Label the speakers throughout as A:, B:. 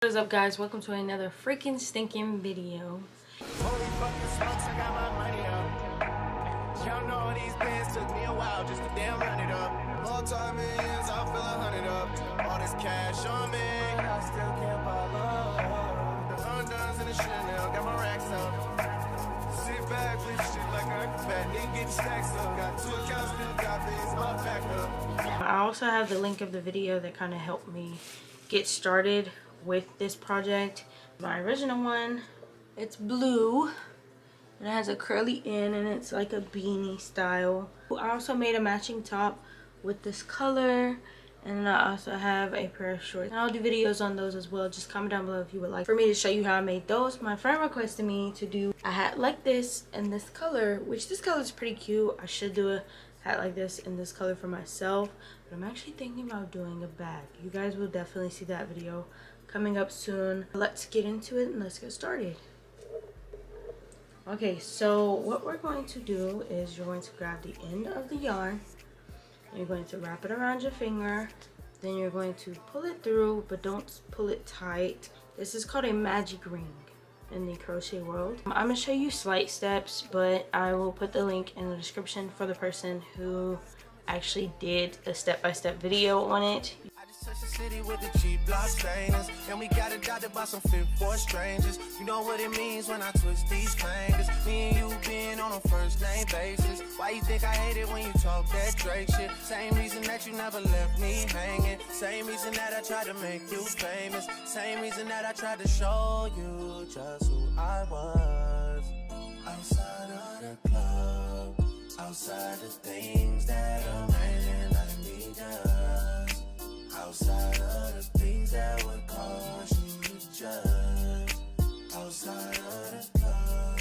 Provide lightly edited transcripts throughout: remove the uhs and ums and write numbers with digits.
A: What is up, guys? Welcome to another freaking stinking video.
B: Holy fucking smokes, I got my money up. Y'all know these bands took me a while just to damn run it up. Multi-millions, I feel 100 up. All this cash on me, I still can't buy love. The Londons and the Chanel, got my racks up. Sit back, flip shit like a fat nigga, get stacks up. Got 2 accounts, still got things all back up.
A: I also have the link of the video that kind of helped me get started with this project. My original one, it's blue and it has a curly end and it's like a beanie style. I also made a matching top with this color, and then I also have a pair of shorts, and I'll do videos on those as well. Just comment down below if you would like for me to show you how I made those. My friend requested me to do a hat like this in this color, which this color is pretty cute. I should do a hat like this in this color for myself, but I'm actually thinking about doing a bag. You guys will definitely see that video coming up soon. Let's get into it and let's get started. Okay, so what we're going to do is you're going to grab the end of the yarn, you're going to wrap it around your finger, then you're going to pull it through, but don't pull it tight. This is called a magic ring in the crochet world. I'm going to show you slight steps, but I will put the link in the description for the person who actually did a step-by-step video on it.
B: Touch the city with the cheap block stainers, and we got adopted by some fit for strangers. You know what it means when I twist these fingers. Me and you being on a first name basis. Why you think I hate it when you talk that Drake shit? Same reason that you never left me hanging. Same reason that I tried to make you famous. Same reason that I tried to show you just who I was. Outside of the club, outside the things that a man like me does. Outside of the things that would cause you to judge. Outside of the club,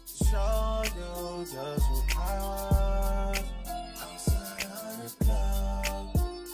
B: show you just who I was. Outside of the club,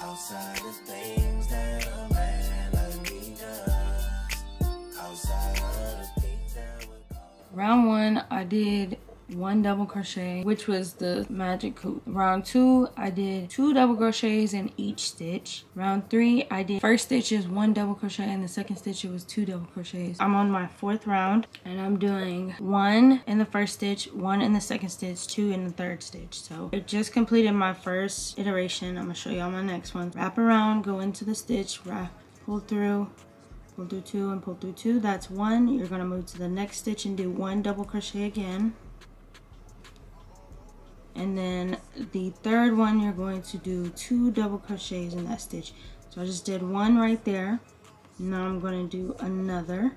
B: outside the things that a man like me does. Outside of the things that would cause.
A: Round 1, I did 1 double crochet, which was the magic hoop. Round 2, I did 2 double crochets in each stitch. Round 3, I did first stitch is 1 double crochet and the second stitch was 2 double crochets. I'm on my 4th round and I'm doing 1 in the first stitch, 1 in the second stitch, 2 in the third stitch. So I just completed my first iteration. I'm gonna show y'all my next one. Wrap around, go into the stitch, wrap, pull through 2 and pull through 2. That's 1. You're gonna move to the next stitch and do 1 double crochet again. And then the third one, you're going to do 2 double crochets in that stitch. So I just did 1 right there. Now I'm going to do another.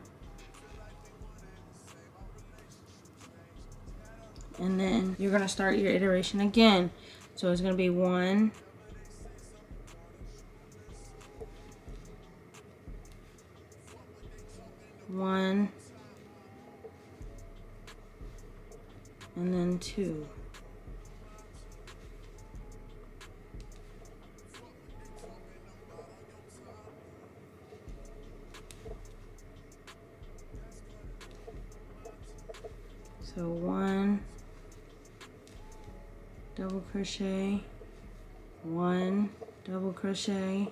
A: And then you're going to start your iteration again. So it's going to be 1, 1, and then 2. So 1 double crochet, 1 double crochet,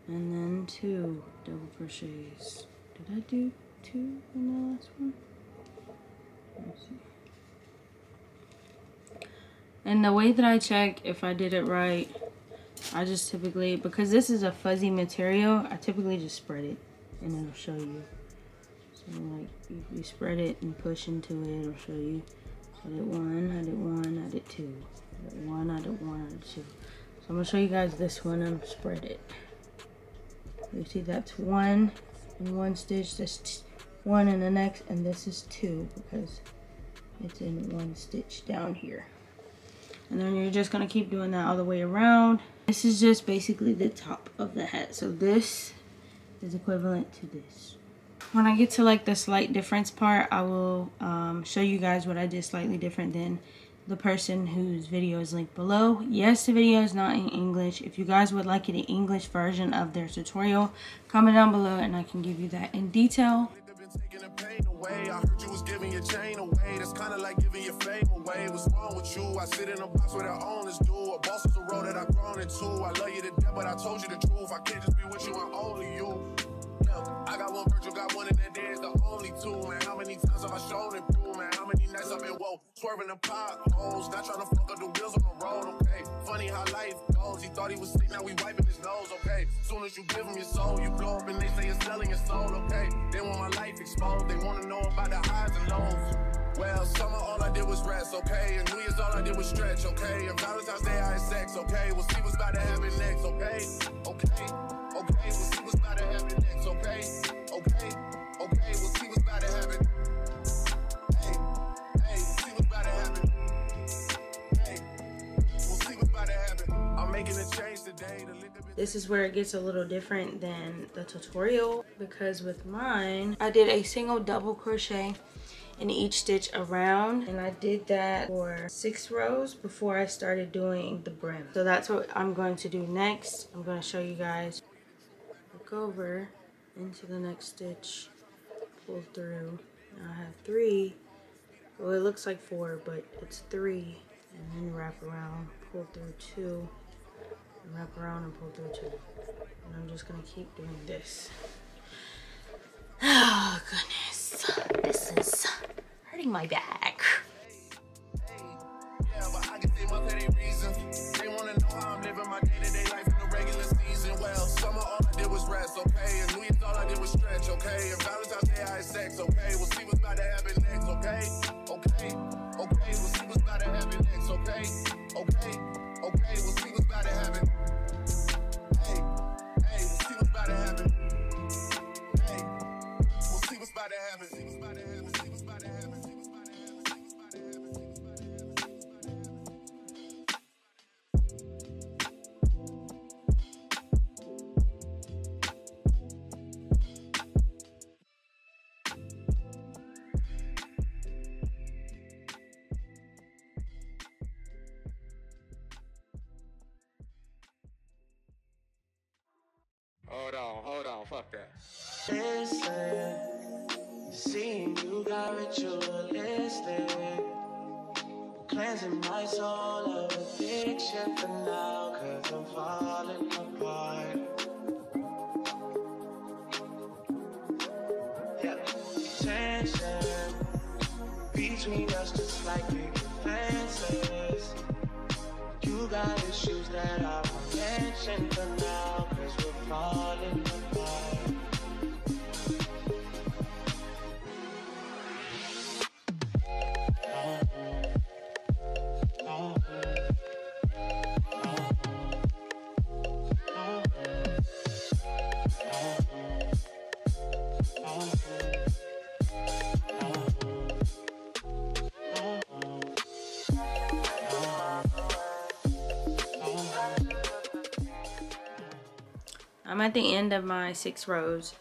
A: and then 2 double crochets. Did I do 2 in the last one? Let's see. And the way that I check if I did it right, I just typically, because this is a fuzzy material, I typically just spread it and it'll show you. So like if you spread it and push into it, it'll show you. I did 1, I did 1, I did 2. I did 1, I did 1, I did 2. So I'm gonna show you guys this one and spread it. You see that's 1 in one stitch, that's 1 in the next, and this is 2 because it's in one stitch down here. And then you're just gonna keep doing that all the way around. This is just basically the top of the hat. So this is equivalent to this. When I get to like the slight difference part, I will show you guys what I did slightly different than the person whose video is linked below. Yes, the video is not in English. If you guys would like an English version of their tutorial, comment down below and I can give you that in detail.
B: been taking the pain away. I heard you was giving your chain away. That's kind of like giving your fame away. What's wrong with you? I sit in a box where the owners do. A boss is a role that I've grown into. I love you to death, but I told you the truth. I can't just be with you and only you. I got one virtue, got one, and that there's the only two, man. How many times have I shown and through, man? How many nights I've been woke, swerving the potholes, not trying to fuck up the wheels on the road, okay? Funny how life goes. He thought he was sick, now we wiping his nose, okay? Soon as you give him your soul, you blow up and they say you're selling your soul, okay? They want my life exposed, they want to know about the highs and lows. Well, summer all I did was rest, okay? And New Year's all I did was stretch, okay? And Valentine's Day I had sex, okay? We'll see what's about to happen next, okay? Okay, okay, we'll see what's about to happen next, okay? Okay, okay, we'll see what's about to happen. Hey, hey, we'll see what's about to happen. Hey, we'll see what's about to happen. I'm making a change today.
A: This is where it gets a little different than the tutorial, because with mine, I did a single double crochet in each stitch around, and I did that for 6 rows before I started doing the brim. So that's what I'm going to do next. I'm going to show you guys. Look over into the next stitch, pull through. Now I have 3. Well, it looks like 4, but it's 3, and then wrap around, pull through 2, and wrap around and pull through 2. And I'm just gonna keep doing this. Oh goodness, this is hurting my back.
B: Yeah, but I can think my petty reasons. They wanna know how I'm living my day-to-day life in the regular season. Well, summer all I did was rest, okay? And New Year's all I did was stretch, okay? And Valentine's Day I had sex, okay? We'll see what's about to happen next, okay? Okay, okay, we'll see what's about to happen next, okay? Okay, okay, we'll see what's about to happen. Hey, hey, we'll see what's about to happen. Hey, we'll see what's about to happen. See what's about to happen. See what's about to happen. See what's about to happen. See what's about to happen. Hold on, fuck that.
C: Listen, seeing you got ritualistic, cleansing my soul of addiction for now, 'cause I'm falling apart. Yeah, tension between us just like big fences. You got issues that I won't mention for now, 'cause we're falling apart.
A: I'm at the end of my 6 rows,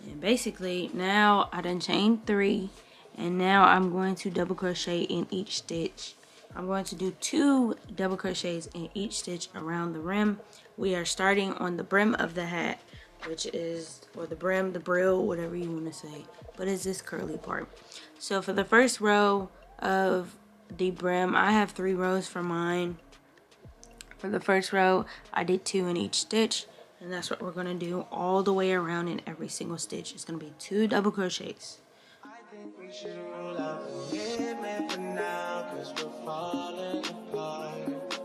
A: and basically now I done chained 3, and now I'm going to double crochet in each stitch. I'm going to do 2 double crochets in each stitch around the rim. We are starting on the brim of the hat, which is, or the brim, the brill, whatever you want to say, but it's this curly part. So for the first row of the brim, I have 3 rows for mine. For the first row, I did 2 in each stitch. And that's what we're going to do all the way around in every single stitch. It's going to be 2 double crochets.
C: I think we should rule out the limit for now, 'cause we're falling apart.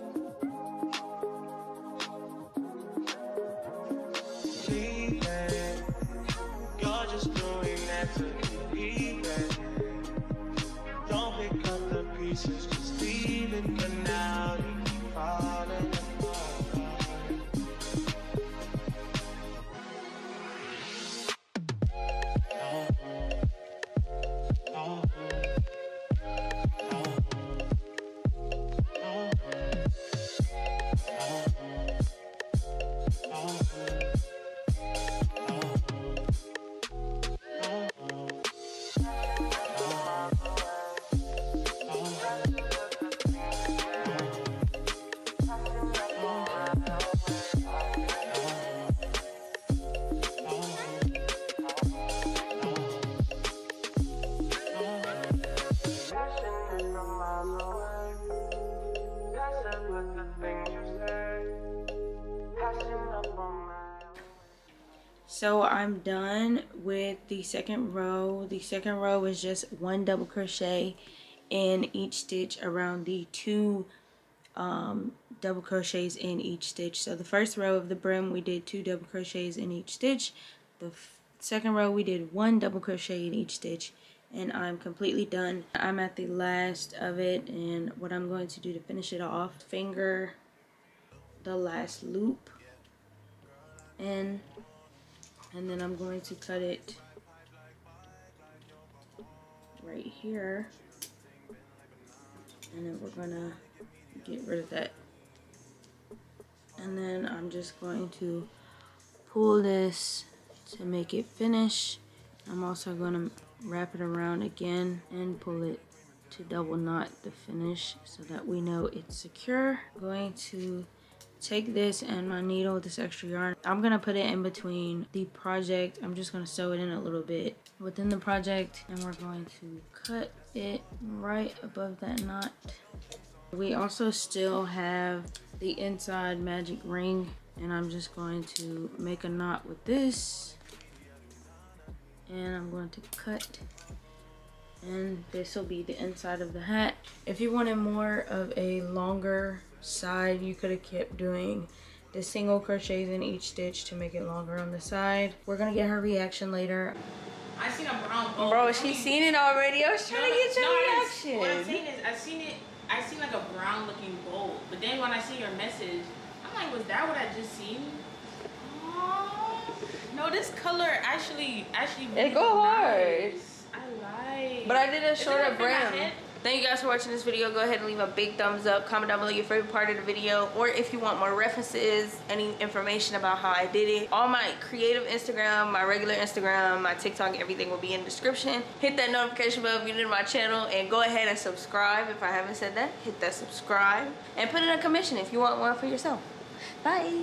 C: Leaving, you're just doing that to leave it. Don't pick up the pieces, just leave it for now. You keep falling apart.
A: So I'm done with the second row. The second row is just 1 double crochet in each stitch around the 2 double crochets in each stitch. So the first row of the brim we did 2 double crochets in each stitch. The second row we did 1 double crochet in each stitch, and I'm completely done. I'm at the last of it, and what I'm going to do to finish it off, finger the last loop in, and then I'm going to cut it right here, and then we're gonna get rid of that. And then I'm just going to pull this to make it finish. I'm also going to wrap it around again and pull it to double knot the finish so that we know it's secure. I'm going to take this and my needle with this extra yarn. I'm going to put it in between the project. I'm just going to sew it in a little bit within the project, and we're going to cut it right above that knot. We also still have the inside magic ring, and I'm just going to make a knot with this, and I'm going to cut, and this will be the inside of the hat. If you wanted more of a longer side, you could have kept doing the single crochets in each stitch to make it longer on the side. We're gonna get her reaction later.
D: I seen a brown bowl.
A: Bro, she's seen it already. I was trying to get your reaction.
D: What I'm saying is, I seen like a brown looking bowl, but then when I see your message, I'm like, was that what I just seen? Oh, no, this color actually really
A: It go hard.
D: nice. I like.
A: But I did a shorter brim.
D: brim.
A: Thank you guys for watching this video. Go ahead and leave a big thumbs up. Comment down below your favorite part of the video, or if you want more references, any information about how I did it. All my creative Instagram, my regular Instagram, my TikTok, everything will be in the description. Hit that notification bell if you're new to my channel, and go ahead and subscribe if I haven't said that. Hit that subscribe and put in a commission if you want one for yourself. Bye.